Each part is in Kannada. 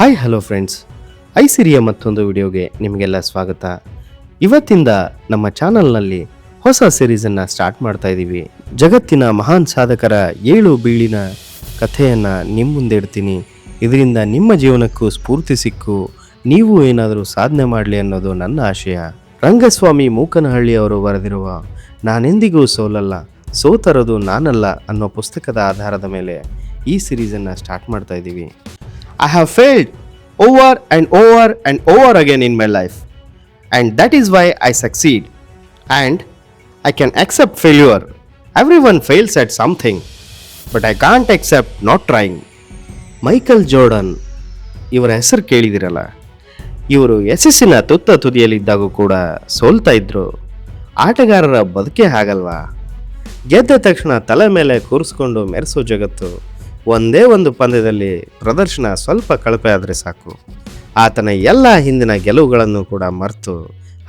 ಹಾಯ್ ಹಲೋ ಫ್ರೆಂಡ್ಸ್, ಐಸಿರಿಯ ಮತ್ತೊಂದು ವಿಡಿಯೋಗೆ ನಿಮಗೆಲ್ಲ ಸ್ವಾಗತ. ಇವತ್ತಿಂದ ನಮ್ಮ ಚಾನಲ್ನಲ್ಲಿ ಹೊಸ ಸೀರೀಸನ್ನು ಸ್ಟಾರ್ಟ್ ಮಾಡ್ತಾ ಇದ್ದೀವಿ. ಜಗತ್ತಿನ ಮಹಾನ್ ಸಾಧಕರ 7 ಬೀಳಿನ ಕಥೆಯನ್ನು ನಿಮ್ಮ ಮುಂದೆ ಇಡ್ತೀನಿ. ಇದರಿಂದ ನಿಮ್ಮ ಜೀವನಕ್ಕೂ ಸ್ಫೂರ್ತಿ ಸಿಕ್ಕು ನೀವು ಏನಾದರೂ ಸಾಧನೆ ಮಾಡಲಿ ಅನ್ನೋದು ನನ್ನ ಆಶಯ. ರಂಗಸ್ವಾಮಿ ಮೂಕನಹಳ್ಳಿ ಅವರು ಬರೆದಿರುವ ನಾನೆಂದಿಗೂ ಸೋಲಲ್ಲ, ಸೋತರದು ನಾನಲ್ಲ ಅನ್ನೋ ಪುಸ್ತಕದ ಆಧಾರದ ಮೇಲೆ ಈ ಸೀರೀಸನ್ನು ಸ್ಟಾರ್ಟ್ ಮಾಡ್ತಾ ಇದ್ದೀವಿ. I have failed over and over and over again in my life, and that is why I succeed, and I can accept failure. Everyone fails at something, but I can't accept not trying. Michael Jordan ಇವರ ಹೆಸರು ಕೇಳಿದಿರಲ್ಲ. ಇವರು ಯಶಸ್ಸಿನ ತುತ್ತ ತುದಿಯಲ್ಲಿದ್ದಾಗ ಕೂಡ ಸೋಲ್ತಾ ಇದ್ರು. ಆಟಗಾರರ ಬದುಕೇ ಹಾಗಲ್ವಾ? ಗೆದ್ದ ತಕ್ಷಣ ತಲೆ ಮೇಲೆ ಕೂರಿಸ್ಕೊಂಡು ಮೆರೆಸೋ ಜಗತ್ತು. ಒಂದೇ ಒಂದು ಪಂದ್ಯದಲ್ಲಿ ಪ್ರದರ್ಶನ ಸ್ವಲ್ಪ ಕಳಪೆ ಆದರೆ ಸಾಕು, ಆತನ ಎಲ್ಲ ಹಿಂದಿನ ಗೆಲುವುಗಳನ್ನು ಕೂಡ ಮರೆತು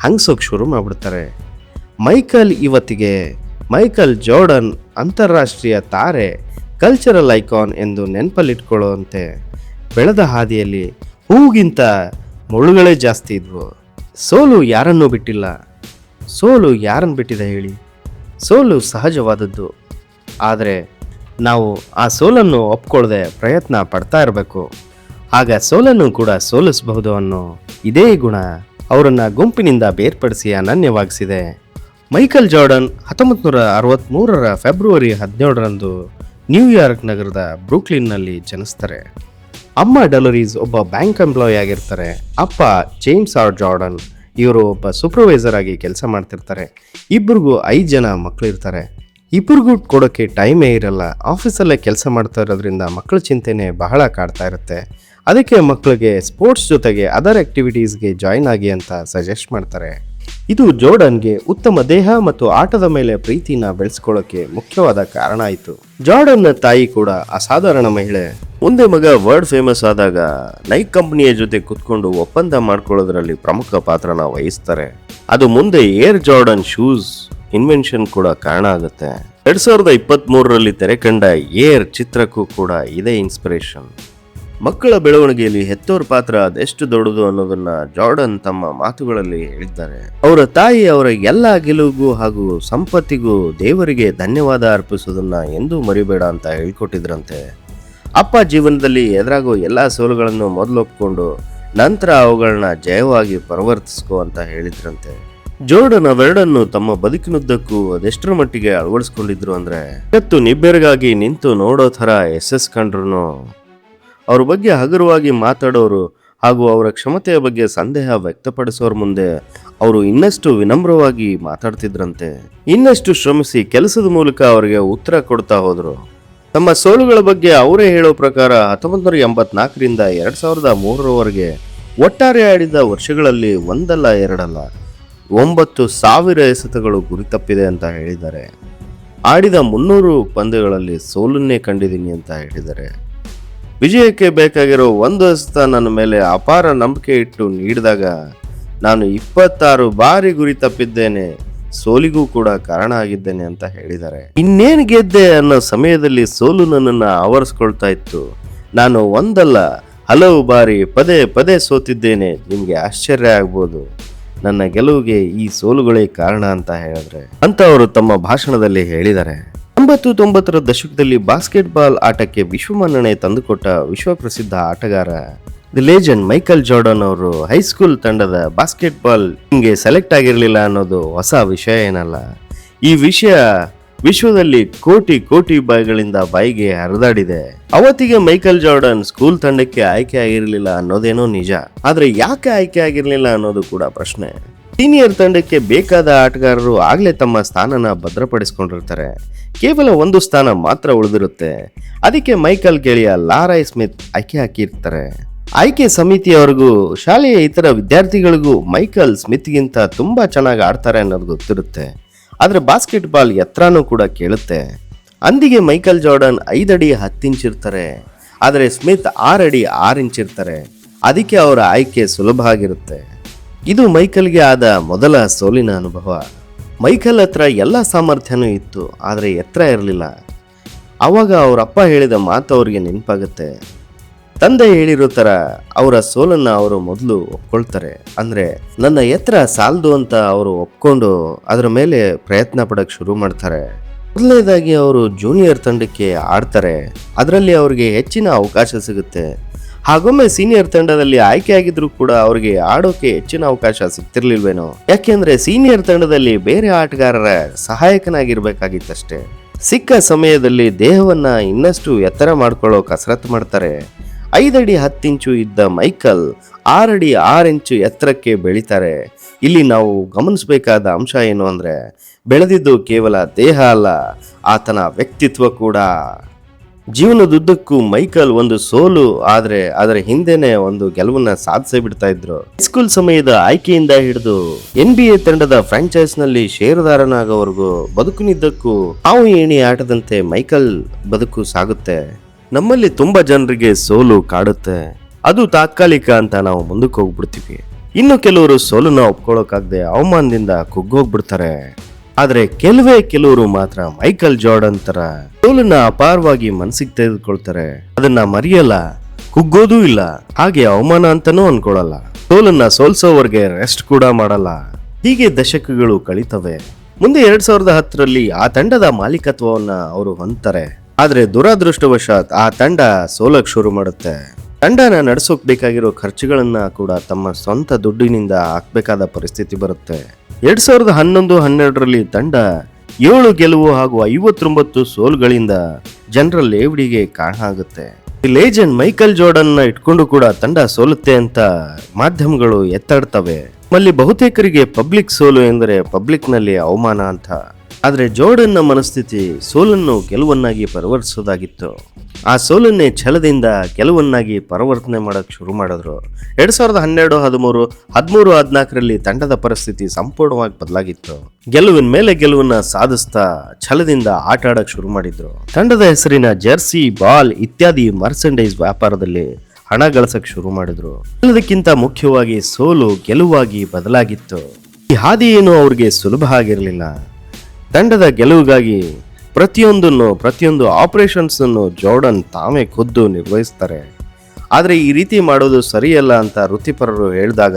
ಹಂಗ್ಸೋಕೆ ಶುರು ಮಾಡಿಬಿಡ್ತಾರೆ. ಮೈಕಲ್ ಜೋರ್ಡನ್ ಅಂತಾರಾಷ್ಟ್ರೀಯ ತಾರೆ, ಕಲ್ಚರಲ್ ಐಕಾನ್ ಎಂದು ನೆನಪಲ್ಲಿಟ್ಕೊಳ್ಳುವಂತೆ ಬೆಳೆದ ಹಾದಿಯಲ್ಲಿ ಹೂಗಿಂತ ಮುಳ್ಳುಗಳೇ ಜಾಸ್ತಿ ಇದ್ವು. ಸೋಲು ಯಾರನ್ನೂ ಬಿಟ್ಟಿಲ್ಲ. ಸೋಲು ಯಾರನ್ನು ಬಿಟ್ಟಿದೆ ಹೇಳಿ? ಸೋಲು ಸಹಜವಾದದ್ದು. ಆದರೆ ನಾವು ಆ ಸೋಲನ್ನು ಒಪ್ಕೊಳ್ಳದೆ ಪ್ರಯತ್ನ ಪಡ್ತಾ ಇರಬೇಕು. ಆಗ ಸೋಲನ್ನು ಕೂಡ ಸೋಲಿಸಬಹುದು ಅನ್ನೋ ಇದೇ ಗುಣ ಅವರನ್ನು ಗುಂಪಿನಿಂದ ಬೇರ್ಪಡಿಸಿ ಅನನ್ಯವಾಗಿಸಿದೆ. ಮೈಕಲ್ ಜೋರ್ಡನ್ 1963 ಫೆಬ್ರವರಿ 17ರಂದು ನ್ಯೂಯಾರ್ಕ್ ನಗರದ ಬ್ರೂಕ್ಲಿನ್ನಲ್ಲಿ ಜನಿಸ್ತಾರೆ. ಅಮ್ಮ ಡಲೋರೀಸ್ ಒಬ್ಬ ಬ್ಯಾಂಕ್ ಎಂಪ್ಲಾಯಿ ಆಗಿರ್ತಾರೆ. ಅಪ್ಪ ಜೇಮ್ಸ್ ಆರ್ ಜಾರ್ಡನ್ ಇವರು ಒಬ್ಬ ಸೂಪರ್ವೈಸರ್ ಆಗಿ ಕೆಲಸ ಮಾಡ್ತಿರ್ತಾರೆ. ಇಬ್ಬರಿಗೂ 5 ಜನ ಮಕ್ಕಳು ಇರ್ತಾರೆ. ಇಬ್ಬರಿಗೂ ಕೊಡೋಕ್ಕೆ ಟೈಮೇ ಇರಲ್ಲ. ಆಫೀಸಲ್ಲೇ ಕೆಲಸ ಮಾಡ್ತಾ ಇರೋದ್ರಿಂದ ಮಕ್ಕಳ ಚಿಂತೆನೇ ಬಹಳ ಕಾಡ್ತಾ ಇರುತ್ತೆ. ಅದಕ್ಕೆ ಮಕ್ಕಳಿಗೆ ಸ್ಪೋರ್ಟ್ಸ್ ಜೊತೆಗೆ ಅದರ್ ಆಕ್ಟಿವಿಟೀಸ್ಗೆ ಜಾಯ್ನ್ ಆಗಿ ಅಂತ ಸಜೆಸ್ಟ್ ಮಾಡ್ತಾರೆ. ಇದು ಜೋರ್ಡನ್ಗೆ ಉತ್ತಮ ದೇಹ ಮತ್ತು ಆಟದ ಮೇಲೆ ಪ್ರೀತಿನ ಬೆಳೆಸ್ಕೊಳ್ಳೋಕೆ ಮುಖ್ಯವಾದ ಕಾರಣ ಆಯಿತು. ಜಾರ್ಡನ್ನ ತಾಯಿ ಕೂಡ ಅಸಾಧಾರಣ ಮಹಿಳೆ. ಮುಂದೆ ಮಗ ವರ್ಲ್ಡ್ ಫೇಮಸ್ ಆದಾಗ ನೈಕ್ ಕಂಪನಿಯ ಜೊತೆ ಕುತ್ಕೊಂಡು ಒಪ್ಪಂದ ಮಾಡ್ಕೊಳ್ಳೋದ್ರಲ್ಲಿ ಪ್ರಮುಖ ಪಾತ್ರನ ವಹಿಸ್ತಾರೆ. ಅದು ಮುಂದೆ ಏರ್ ಜಾರ್ಡನ್ ಶೂಸ್ ಇನ್ವೆನ್ಷನ್ ಕೂಡ ಕಾರಣ ಆಗುತ್ತೆ. 2023ರಲ್ಲಿ ತೆರೆ ಕಂಡ ಏರ್ ಚಿತ್ರಕ್ಕೂ ಕೂಡ ಇದೇ ಇನ್ಸ್ಪಿರೇಷನ್. ಮಕ್ಕಳ ಬೆಳವಣಿಗೆಯಲ್ಲಿ ಹೆತ್ತೋರ ಪಾತ್ರ ಅದೆಷ್ಟು ದೊಡ್ಡದು ಅನ್ನೋದನ್ನ ಜಾರ್ಡನ್ ತಮ್ಮ ಮಾತುಗಳಲ್ಲಿ ಹೇಳಿದ್ದಾರೆ. ಅವರ ತಾಯಿ ಅವರ ಎಲ್ಲ ಗೆಲುವಿಗೂ ಹಾಗೂ ಸಂಪತ್ತಿಗೂ ದೇವರಿಗೆ ಧನ್ಯವಾದ ಅರ್ಪಿಸೋದನ್ನ ಎಂದೂ ಮರಿಬೇಡ ಅಂತ ಹೇಳ್ಕೊಟ್ಟಿದ್ರಂತೆ. ಅಪ್ಪ ಜೀವನದಲ್ಲಿ ಎದುರಾಗೋ ಎಲ್ಲ ಸೋಲುಗಳನ್ನು ಮೊದಲು ಒಪ್ಕೊಂಡು ನಂತರ ಅವುಗಳನ್ನ ಜಯವಾಗಿ ಪರಿವರ್ತಿಸ್ಕೋ ಅಂತ ಹೇಳಿದ್ರಂತೆ. ಜೋರ್ಡನ್ ಅವೆರಡನ್ನು ತಮ್ಮ ಬದುಕಿನುದ್ದಕ್ಕೂ ಅದೆಷ್ಟರ ಮಟ್ಟಿಗೆ ಅಳವಡಿಸ್ಕೊಂಡಿದ್ರು ಅಂದ್ರೆ, ಇವತ್ತು ನಿಬ್ಬೆರಗಾಗಿ ನಿಂತು ನೋಡೋ ಥರ ಕಂಡ್ರು ಅವ್ರ ಬಗ್ಗೆ ಹಗುರವಾಗಿ ಮಾತಾಡೋರು ಹಾಗೂ ಅವರ ಕ್ಷಮತೆಯ ಬಗ್ಗೆ ಸಂದೇಹ ವ್ಯಕ್ತಪಡಿಸೋರ ಮುಂದೆ ಅವರು ಇನ್ನಷ್ಟು ವಿನಮ್ರವಾಗಿ ಮಾತಾಡ್ತಿದ್ರಂತೆ. ಇನ್ನಷ್ಟು ಶ್ರಮಿಸಿ ಕೆಲಸದ ಮೂಲಕ ಅವರಿಗೆ ಉತ್ತರ ಕೊಡ್ತಾ ಹೋದ್ರು. ತಮ್ಮ ಸೋಲುಗಳ ಬಗ್ಗೆ ಅವರೇ ಹೇಳೋ ಪ್ರಕಾರ 1984ರಿಂದ 2003ರವರೆಗೆ ಒಟ್ಟಾರೆ ಆಡಿದ ವರ್ಷಗಳಲ್ಲಿ ಒಂದಲ್ಲ ಎರಡಲ್ಲ 9,000 ಎಸೆತಗಳು ಗುರಿ ತಪ್ಪಿದೆ ಅಂತ ಹೇಳಿದ್ದಾರೆ. ಆಡಿದ 300 ಪಂದ್ಯಗಳಲ್ಲಿ ಸೋಲನ್ನೇ ಕಂಡಿದ್ದೀನಿ ಅಂತ ಹೇಳಿದ್ದಾರೆ. ವಿಜಯಕ್ಕೆ ಬೇಕಾಗಿರೋ 1 ಎಸೆತ ನನ್ನ ಮೇಲೆ ಅಪಾರ ನಂಬಿಕೆ ಇಟ್ಟು ನೀಡಿದಾಗ ನಾನು 26 ಬಾರಿ ಗುರಿ ತಪ್ಪಿದ್ದೇನೆ, ಸೋಲಿಗೂ ಕೂಡ ಕಾರಣ ಆಗಿದ್ದೇನೆ ಅಂತ ಹೇಳಿದ್ದಾರೆ. ಇನ್ನೇನು ಗೆದ್ದೆ ಅನ್ನೋ ಸಮಯದಲ್ಲಿ ಸೋಲು ನನ್ನನ್ನು ಆವರಿಸ್ಕೊಳ್ತಾ ಇತ್ತು. ನಾನು ಒಂದಲ್ಲ ಹಲವು ಬಾರಿ ಪದೇ ಪದೇ ಸೋತಿದ್ದೇನೆ. ನಿಮ್ಗೆ ಆಶ್ಚರ್ಯ ಆಗ್ಬೋದು, ನನ್ನ ಗೆಲುವಿಗೆ ಈ ಸೋಲುಗಳೇ ಕಾರಣ ಅಂತ ಹೇಳಿದ್ರೆ ಅಂತ ಅವರು ತಮ್ಮ ಭಾಷಣದಲ್ಲಿ ಹೇಳಿದ್ದಾರೆ. 80-90ರ ದಶಕದಲ್ಲಿ ಬಾಸ್ಕೆಟ್ಬಾಲ್ ಆಟಕ್ಕೆ ವಿಶ್ವಮನ್ನಣೆ ತಂದುಕೊಟ್ಟ ವಿಶ್ವಪ್ರಸಿದ್ಧ ಆಟಗಾರ ದಿ ಲೆಜೆಂಡ್ ಮೈಕಲ್ ಜೋರ್ಡನ್ ಅವರು ಹೈಸ್ಕೂಲ್ ತಂಡದ ಬಾಸ್ಕೆಟ್ಬಾಲ್ ಟೀಮ್ಗೆ ಸೆಲೆಕ್ಟ್ ಆಗಿರಲಿಲ್ಲ ಅನ್ನೋದು ಹೊಸ ವಿಷಯ ಏನಲ್ಲ. ಈ ವಿಷಯ ವಿಶ್ವದಲ್ಲಿ ಕೋಟಿ ಬಾಯಿಗಳಿಂದ ಬಾಯಿಗೆ ಹರಿದಾಡಿದೆ. ಅವತ್ತಿಗೆ ಮೈಕಲ್ ಜೋರ್ಡನ್ ಸ್ಕೂಲ್ ತಂಡಕ್ಕೆ ಆಯ್ಕೆ ಆಗಿರಲಿಲ್ಲ ಅನ್ನೋದೇನೋ ನಿಜ. ಆದ್ರೆ ಯಾಕೆ ಆಯ್ಕೆ ಆಗಿರಲಿಲ್ಲ ಅನ್ನೋದು ಕೂಡ ಪ್ರಶ್ನೆ. ಸೀನಿಯರ್ ತಂಡಕ್ಕೆ ಬೇಕಾದ ಆಟಗಾರರು ಆಗ್ಲೇ ತಮ್ಮ ಸ್ಥಾನನ ಭದ್ರಪಡಿಸಿಕೊಂಡಿರ್ತಾರೆ. ಕೇವಲ 1 ಸ್ಥಾನ ಮಾತ್ರ ಉಳಿದಿರುತ್ತೆ. ಅದಕ್ಕೆ ಮೈಕಲ್ ಗೆಳೆಯ ಲಾರೈ ಸ್ಮಿತ್ ಆಯ್ಕೆ ಹಾಕಿರ್ತಾರೆ. ಆಯ್ಕೆ ಸಮಿತಿಯವರಿಗೂ ಶಾಲೆಯ ಇತರ ವಿದ್ಯಾರ್ಥಿಗಳಿಗೂ ಮೈಕಲ್ ಸ್ಮಿತ್ಗಿಂತ ತುಂಬಾ ಚೆನ್ನಾಗಿ ಆಡ್ತಾರೆ ಅನ್ನೋದು ಗೊತ್ತಿರುತ್ತೆ. ಆದರೆ ಬಾಸ್ಕೆಟ್ಬಾಲ್ ಎತ್ತರನೂ ಕೂಡ ಕೇಳುತ್ತೆ. ಅಂದಿಗೆ ಮೈಕಲ್ ಜೋರ್ಡನ್ 5 ಅಡಿ 10 ಇಂಚ್ ಇರ್ತಾರೆ, ಆದರೆ ಸ್ಮಿತ್ 6 ಅಡಿ 6 ಇಂಚ್ ಇರ್ತಾರೆ. ಅದಕ್ಕೆ ಅವರ ಆಯ್ಕೆ ಸುಲಭ ಆಗಿರುತ್ತೆ. ಇದು ಮೈಕಲ್ಗೆ ಆದ ಮೊದಲ ಸೋಲಿನ ಅನುಭವ. ಮೈಕಲ್ ಹತ್ರ ಎಲ್ಲ ಸಾಮರ್ಥ್ಯನೂ ಇತ್ತು, ಆದರೆ ಎತ್ತರ ಇರಲಿಲ್ಲ. ಆವಾಗ ಅವರಪ್ಪ ಹೇಳಿದ ಮಾತು ಅವ್ರಿಗೆ ನೆನಪಾಗುತ್ತೆ. ತಂದೆ ಹೇಳಿರೋ ತರ ಅವರ ಸೋಲನ್ನ ಅವರು ಮೊದಲು ಒಪ್ಕೊಳ್ತಾರೆ. ಅಂದ್ರೆ ನನ್ನ ಎತ್ತರ ಸಾಲದು ಅಂತ ಅವರು ಒಪ್ಕೊಂಡು ಅದರ ಮೇಲೆ ಪ್ರಯತ್ನ ಪಡಕ್ ಶುರು ಮಾಡ್ತಾರೆ. ಮೊದಲನೇದಾಗಿ ಅವರು ಜೂನಿಯರ್ ತಂಡಕ್ಕೆ ಆಡ್ತಾರೆ. ಅದರಲ್ಲಿ ಅವ್ರಿಗೆ ಹೆಚ್ಚಿನ ಅವಕಾಶ ಸಿಗುತ್ತೆ. ಹಾಗೊಮ್ಮೆ ಸೀನಿಯರ್ ತಂಡದಲ್ಲಿ ಆಯ್ಕೆ ಆಗಿದ್ರು ಕೂಡ ಅವ್ರಿಗೆ ಆಡೋಕೆ ಹೆಚ್ಚಿನ ಅವಕಾಶ ಸಿಗ್ತಿರ್ಲಿಲ್ವೇನೋ. ಯಾಕೆಂದ್ರೆ ಸೀನಿಯರ್ ತಂಡದಲ್ಲಿ ಬೇರೆ ಆಟಗಾರರ ಸಹಾಯಕನಾಗಿರ್ಬೇಕಾಗಿತ್ತಷ್ಟೇ. ಸಿಕ್ಕ ಸಮಯದಲ್ಲಿ ದೇಹವನ್ನ ಇನ್ನಷ್ಟು ಎತ್ತರ ಮಾಡ್ಕೊಳ್ಳೋ ಕಸರತ್ತು ಮಾಡ್ತಾರೆ. 5 ಅಡಿ 10 ಇಂಚು ಇದ್ದ ಮೈಕಲ್ 6 ಅಡಿ 6 ಇಂಚು ಎತ್ತರಕ್ಕೆ ಬೆಳಿತಾರೆ. ಇಲ್ಲಿ ನಾವು ಗಮನಿಸಬೇಕಾದ ಅಂಶ ಏನು ಅಂದ್ರೆ, ಬೆಳೆದಿದ್ದು ಕೇವಲ ದೇಹ ಅಲ್ಲ, ಆತನ ವ್ಯಕ್ತಿತ್ವ ಕೂಡ. ಜೀವನದುದ್ದಕ್ಕೂ ಮೈಕಲ್ ಒಂದು ಸೋಲು ಆದ್ರೆ ಅದರ ಹಿಂದೆನೆ ಒಂದು ಗೆಲುವನ್ನ ಸಾಧಿಸೇ ಬಿಡ್ತಾ ಇದ್ರು. ಹೈಸ್ಕೂಲ್ ಸಮಯದ ಆಯ್ಕೆಯಿಂದ ಹಿಡಿದು NBA ತಂಡದ ಫ್ರಾಂಚೈಸ್ ನಲ್ಲಿ ಷೇರುದಾರನಾಗೋವರೆಗೂ ಬದುಕಿನಿದ್ದಕ್ಕೂ ಹಾವು ಏಣಿ ಆಟದಂತೆ ಮೈಕಲ್ ಬದುಕು ಸಾಗುತ್ತೆ. ನಮ್ಮಲ್ಲಿ ತುಂಬಾ ಜನರಿಗೆ ಸೋಲು ಕಾಡುತ್ತೆ, ಅದು ತಾತ್ಕಾಲಿಕ ಅಂತ ನಾವು ಮುಂದಕ್ಕೆ ಹೋಗ್ಬಿಡ್ತೀವಿ. ಇನ್ನು ಕೆಲವರು ಸೋಲನ್ನ ಒಪ್ಕೊಳ್ಳೋಕಾಗದೆ ಅವಮಾನದಿಂದ ಕುಗ್ಗೋಗ್ಬಿಡ್ತಾರೆ. ಆದ್ರೆ ಕೆಲವರು ಮಾತ್ರ ಮೈಕಲ್ ಜಾರ್ಡನ್ ತರ ಸೋಲನ್ನ ಅಪಾರವಾಗಿ ಮನಸ್ಸಿಗೆ ತೆಗೆದುಕೊಳ್ತಾರೆ. ಅದನ್ನ ಮರೆಯಲ್ಲ, ಕುಗ್ಗೋದೂ ಇಲ್ಲ, ಹಾಗೆ ಅವಮಾನ ಅಂತಾನೂ ಅನ್ಕೊಳಲ್ಲ. ಸೋಲನ್ನ ಸೋಲ್ಸೋವರೆಗೆ ರೆಸ್ಟ್ ಕೂಡ ಮಾಡಲ್ಲ. ಹೀಗೆ ದಶಕಗಳು ಕಳೀತವೆ. ಮುಂದೆ 2010ರಲ್ಲಿ ಆ ತಂಡದ ಮಾಲೀಕತ್ವವನ್ನ ಅವರು ಹೊಂದ್ತಾರೆ. ಆದ್ರೆ ದುರಾದೃಷ್ಟವಶಾತ್ ಆ ತಂಡ ಸೋಲಕ್ ಶುರು ಮಾಡುತ್ತೆ. ತಂಡನ ನಡೆಸೋಕ್ ಬೇಕಾಗಿರೋ ಖರ್ಚುಗಳನ್ನ ಕೂಡ ತಮ್ಮ ಸ್ವಂತ ದುಡ್ಡಿನಿಂದ ಹಾಕ್ಬೇಕಾದ ಪರಿಸ್ಥಿತಿ ಬರುತ್ತೆ. 2011-12ರಲ್ಲಿ ತಂಡ 7 ಗೆಲುವು ಹಾಗೂ 59 ಸೋಲುಗಳಿಂದ ಜನರ ಲೇವಡಿಗೆ ಕಾರಣ ಆಗುತ್ತೆ. ಲೇಜೆಂಡ್ ಮೈಕಲ್ ಜಾರ್ಡನ್ ಇಟ್ಕೊಂಡು ಕೂಡ ತಂಡ ಸೋಲುತ್ತೆ ಅಂತ ಮಾಧ್ಯಮಗಳು ಎತ್ತಾಡ್ತವೆ. ನಮ್ಮಲ್ಲಿ ಬಹುತೇಕರಿಗೆ ಪಬ್ಲಿಕ್ ಸೋಲು ಎಂದರೆ ಪಬ್ಲಿಕ್ ನಲ್ಲಿ ಅವಮಾನ ಅಂತ. ಆದ್ರೆ ಜಾರ್ಡನ್ನ ಮನಸ್ಥಿತಿ ಸೋಲನ್ನು ಗೆಲುವನ್ನಾಗಿ ಪರಿವರ್ತಿಸೋದಾಗಿತ್ತು. ಆ ಸೋಲನ್ನೇ ಛಲದಿಂದ ಗೆಲುವನ್ನಾಗಿ ಪರಿವರ್ತನೆ ಮಾಡಕ್ ಶುರು ಮಾಡಿದ್ರು. 2012, 13, 14ರಲ್ಲಿ ತಂಡದ ಪರಿಸ್ಥಿತಿ ಸಂಪೂರ್ಣವಾಗಿ ಬದಲಾಗಿತ್ತು. ಗೆಲುವಿನ ಮೇಲೆ ಗೆಲುವನ್ನ ಸಾಧಿಸ್ತಾ ಛಲದಿಂದ ಆಟ ಆಡಕ್ ಶುರು ಮಾಡಿದ್ರು. ತಂಡದ ಹೆಸರಿನ ಜರ್ಸಿ, ಬಾಲ್ ಇತ್ಯಾದಿ ಮರ್ಸೆಂಡೈಸ್ ವ್ಯಾಪಾರದಲ್ಲಿ ಹಣ ಗಳಿಸಕ್ ಶುರು ಮಾಡಿದ್ರು. ಎಲ್ಲದಕ್ಕಿಂತ ಮುಖ್ಯವಾಗಿ ಸೋಲು ಗೆಲುವಾಗಿ ಬದಲಾಗಿತ್ತು. ಈ ಹಾದಿ ಏನು ಅವ್ರಿಗೆ ಸುಲಭ ಆಗಿರಲಿಲ್ಲ. ತಂಡದ ಗೆಲುವಿಗಾಗಿ ಪ್ರತಿಯೊಂದು ಆಪರೇಷನ್ಸ್ ಅನ್ನು ಜಾರ್ಡನ್ ತಾವೇ ಖುದ್ದು ನಿರ್ವಹಿಸ್ತಾರೆ. ಆದ್ರೆ ಈ ರೀತಿ ಮಾಡೋದು ಸರಿಯಲ್ಲ ಅಂತ ವೃತ್ತಿಪರರು ಹೇಳಿದಾಗ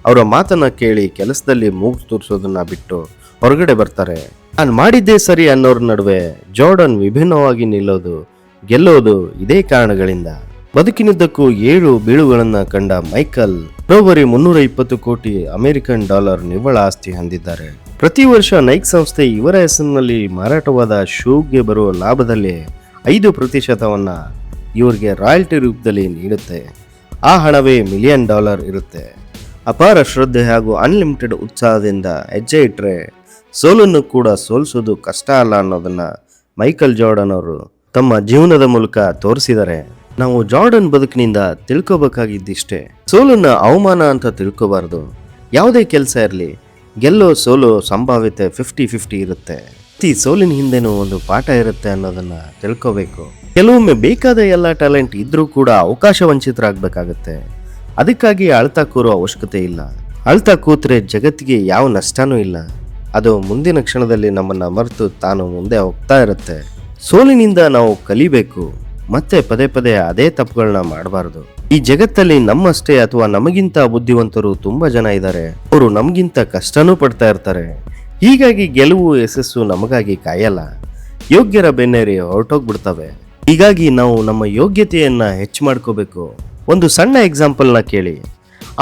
ಅವರ ಮಾತನ್ನ ಕೇಳಿ ಕೆಲಸದಲ್ಲಿ ಮೂಗು ತೂರಿಸೋದನ್ನ ಬಿಟ್ಟು ಹೊರಗಡೆ ಬರ್ತಾರೆ. ನಾನು ಮಾಡಿದ್ದೇ ಸರಿ ಅನ್ನೋರ ನಡುವೆ ಜಾರ್ಡನ್ ವಿಭಿನ್ನವಾಗಿ ನಿಲ್ಲೋದು, ಗೆಲ್ಲೋದು ಇದೇ ಕಾರಣಗಳಿಂದ. ಬದುಕಿನಿದ್ದಕ್ಕೂ 7 ಬೀಳುಗಳನ್ನ ಕಂಡ ಮೈಕಲ್ ಬರೋಬ್ಬರಿ $320 ಕೋಟಿ ಅಮೆರಿಕನ್ ಡಾಲರ್ ನಿವ್ವಳ ಆಸ್ತಿ ಹೊಂದಿದ್ದಾರೆ. ಪ್ರತಿ ವರ್ಷ ನೈಕ್ ಸಂಸ್ಥೆ ಇವರ ಹೆಸರಿನಲ್ಲಿ ಮಾರಾಟವಾದ ಶೂಗೆ ಬರುವ ಲಾಭದಲ್ಲಿ 5% ಇವರಿಗೆ ರಾಯಲ್ಟಿ ರೂಪದಲ್ಲಿ ನೀಡುತ್ತೆ. ಆ ಹಣವೇ $1 ಮಿಲಿಯನ್ ಇರುತ್ತೆ. ಅಪಾರ ಶ್ರದ್ಧೆ ಹಾಗೂ ಅನ್ಲಿಮಿಟೆಡ್ ಉತ್ಸಾಹದಿಂದ ಹೆಜ್ಜೆ ಇಟ್ಟರೆ ಸೋಲನ್ನು ಕೂಡ ಸೋಲಿಸೋದು ಕಷ್ಟ ಅಲ್ಲ ಅನ್ನೋದನ್ನ ಮೈಕಲ್ ಜಾರ್ಡನ್ ಅವರು ತಮ್ಮ ಜೀವನದ ಮೂಲಕ ತೋರಿಸಿದ್ದಾರೆ. ನಾವು ಜಾರ್ಡನ್ ಬದುಕಿನಿಂದ ತಿಳ್ಕೋಬೇಕಾಗಿದ್ದಿಷ್ಟೇ, ಸೋಲನ್ನ ಅವಮಾನ ಅಂತ ತಿಳ್ಕೋಬಾರ್ದು. ಯಾವುದೇ ಕೆಲಸ ಇರಲಿ, ಗೆಲ್ಲೋ ಸೋಲು ಸಂಭಾವ್ಯತೆ 50-50 ಇರುತ್ತೆ. ಪ್ರತಿ ಸೋಲಿನ ಹಿಂದೆನೂ ಒಂದು ಪಾಠ ಇರುತ್ತೆ ಅನ್ನೋದನ್ನ ತಿಳ್ಕೋಬೇಕು. ಕೆಲವೊಮ್ಮೆ ಬೇಕಾದ ಎಲ್ಲ ಟ್ಯಾಲೆಂಟ್ ಇದ್ರೂ ಕೂಡ ಅವಕಾಶ ವಂಚಿತರಾಗಬೇಕಾಗತ್ತೆ. ಅದಕ್ಕಾಗಿ ಅಳ್ತಾ ಕೂರೋ ಅವಶ್ಯಕತೆ ಇಲ್ಲ. ಅಳ್ತಾ ಕೂತ್ರೆ ಜಗತ್ತಿಗೆ ಯಾವ ನಷ್ಟನೂ ಇಲ್ಲ. ಅದು ಮುಂದಿನ ಕ್ಷಣದಲ್ಲಿ ನಮ್ಮನ್ನ ಮರೆತು ತಾನು ಮುಂದೆ ಹೋಗ್ತಾ ಇರುತ್ತೆ. ಸೋಲಿನಿಂದ ನಾವು ಕಲಿಬೇಕು, ಮತ್ತೆ ಪದೇ ಅದೇ ತಪ್ಪುಗಳನ್ನ ಮಾಡಬಾರ್ದು. ಈ ಜಗತ್ತಲ್ಲಿ ನಮ್ಮಷ್ಟೇ ಅಥವಾ ನಮಗಿಂತ ಬುದ್ಧಿವಂತರು ತುಂಬಾ ಜನ ಇದ್ದಾರೆ. ಅವರು ನಮಗಿಂತ ಕಷ್ಟನೂ ಪಡ್ತಾ ಇರ್ತಾರೆ. ಹೀಗಾಗಿ ಗೆಲುವು ಯಶಸ್ಸು ನಮಗಾಗಿ ಕಾಯಲ್ಲ, ಯೋಗ್ಯರ ಬೆನ್ನೇರಿ ಹೊರಟೋಗ್ಬಿಡ್ತವೆ. ಹೀಗಾಗಿ ನಾವು ನಮ್ಮ ಯೋಗ್ಯತೆಯನ್ನ ಹೆಚ್ಚು ಮಾಡ್ಕೋಬೇಕು. ಒಂದು ಸಣ್ಣ ಎಕ್ಸಾಂಪಲ್ನ ಕೇಳಿ.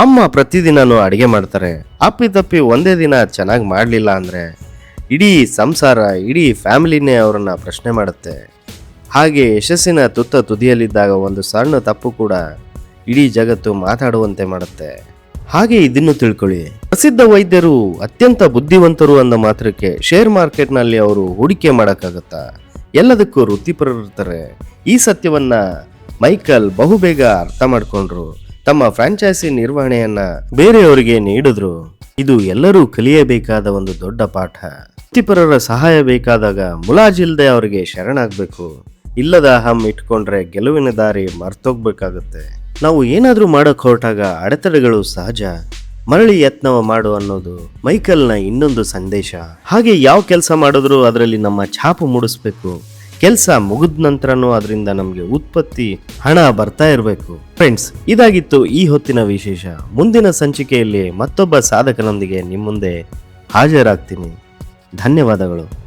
ಅಮ್ಮ ಪ್ರತಿದಿನನೂ ಅಡಿಗೆ ಮಾಡ್ತಾರೆ. ಅಪ್ಪಿತಪ್ಪಿ ಒಂದೇ ದಿನ ಚೆನ್ನಾಗಿ ಮಾಡಲಿಲ್ಲ ಅಂದ್ರೆ ಇಡೀ ಸಂಸಾರ, ಇಡೀ ಫ್ಯಾಮಿಲಿನೇ ಅವರನ್ನ ಪ್ರಶ್ನೆ ಮಾಡುತ್ತೆ. ಹಾಗೆ ಯಶಸ್ಸಿನ ತುದಿಯಲ್ಲಿದ್ದಾಗ ಒಂದು ಸಣ್ಣ ತಪ್ಪು ಕೂಡ ಇಡೀ ಜಗತ್ತು ಮಾತಾಡುವಂತೆ ಮಾಡುತ್ತೆ. ಹಾಗೆ ಇದನ್ನು ತಿಳ್ಕೊಳ್ಳಿ, ಪ್ರಸಿದ್ಧ ವೈದ್ಯರು ಅತ್ಯಂತ ಬುದ್ಧಿವಂತರು ಅಂದ ಮಾತ್ರಕ್ಕೆ ಶೇರ್ ಮಾರ್ಕೆಟ್ನಲ್ಲಿ ಅವರು ಹೂಡಿಕೆ ಮಾಡೋಕ್ಕಾಗತ್ತಾ? ಎಲ್ಲದಕ್ಕೂ ವೃತ್ತಿಪರರಿರ್ತಾರೆ. ಈ ಸತ್ಯವನ್ನ ಮೈಕಲ್ ಬಹುಬೇಗ ಅರ್ಥ ಮಾಡ್ಕೊಂಡ್ರು. ತಮ್ಮ ಫ್ರಾಂಚೈಸಿ ನಿರ್ವಹಣೆಯನ್ನ ಬೇರೆಯವರಿಗೆ ನೀಡಿದ್ರು. ಇದು ಎಲ್ಲರೂ ಕಲಿಯಬೇಕಾದ ಒಂದು ದೊಡ್ಡ ಪಾಠ. ವೃತ್ತಿಪರರ ಸಹಾಯ ಬೇಕಾದಾಗ ಮುಲಾಜಿಲ್ದೆ ಅವರಿಗೆ ಶರಣಾಗಬೇಕು. ಇಲ್ಲದ ಅಹಂ ಇಟ್ಕೊಂಡ್ರೆ ಗೆಲುವಿನ ದಾರಿ ಮರ್ತೋಗ್ಬೇಕಾಗುತ್ತೆ. ನಾವು ಏನಾದ್ರೂ ಮಾಡಕ್ ಹೊರಟಾಗ ಅಡೆತಡೆಗಳು ಸಹಜ, ಮರಳಿ ಯತ್ನವ ಮಾಡು ಅನ್ನೋದು ಮೈಕಲ್ನ ಇನ್ನೊಂದು ಸಂದೇಶ. ಹಾಗೆ ಯಾವ ಕೆಲಸ ಮಾಡಿದ್ರು ಅದರಲ್ಲಿ ನಮ್ಮ ಛಾಪು ಮೂಡಿಸ್ಬೇಕು. ಕೆಲಸ ಮುಗಿದ ನಂತರನೂ ಅದರಿಂದ ನಮಗೆ ಉತ್ಪತ್ತಿ ಹಣ ಬರ್ತಾ ಇರಬೇಕು. ಫ್ರೆಂಡ್ಸ್, ಇದಾಗಿತ್ತು ಈ ಹೊತ್ತಿನ ವಿಶೇಷ. ಮುಂದಿನ ಸಂಚಿಕೆಯಲ್ಲಿ ಮತ್ತೊಬ್ಬ ಸಾಧಕನೊಂದಿಗೆ ನಿಮ್ಮ ಮುಂದೆ ಹಾಜರಾಗ್ತೀನಿ. ಧನ್ಯವಾದಗಳು.